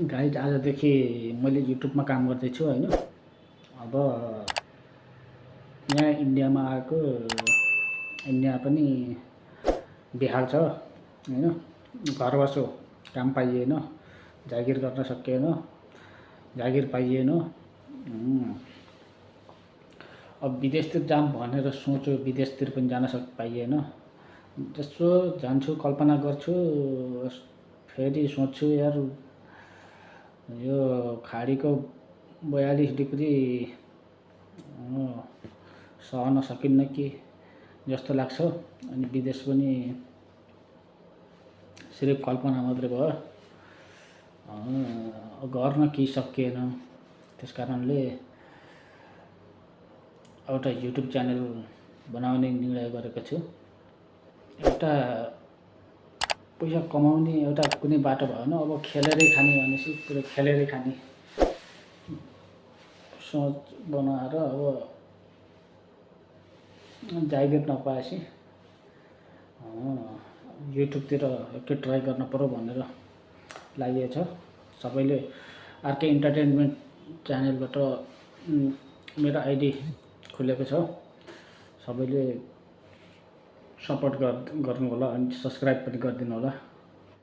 Guide आजदेखि मैले युट्युबमा काम गर्दैछु होइन। अब यहाँ इन्डियामा आएको, इन्डिया पनि बेहाल छ होइन। घर बसो काम पाइएन, जागिर गर्न सकिएन, जागिर पाइएन। अब विदेशतिर जाऊँ भनेर सोच्यो, विदेशतिर पनि जान पाइएन। त्यसो जान्छु कल्पना गर्छु, फेरि सोच्छु यार यो खाडीको 42 डिग्री सहन सकिन्न कि जस्तो लाग्छ। अनि विदेश पनि सिर्फ कल्पना मात्रै भयो, गर्न केही सकिएन। त्यसकारणले एउटा युट्युब च्यानल बनाउने निर्णय गरेको छु। एउटा पैसा कमाउने एउटा कुनै बाटो भएन। अब खेलेरै खाने भनेपछि पुरै खेलेरै खाने सोच बनाएर अब जागिर नपाएपछि युट्युबतिर एकै ट्राई गर्न पर्यो भनेर लागेको छ। सबैले आरके इन्टरटेनमेन्ट च्यानलबाट मेरो आइडी खुलेको छ। सबैले सपोर्ट गर्नु होला अनि सब्सक्राइब पनि गरिदिनु होला।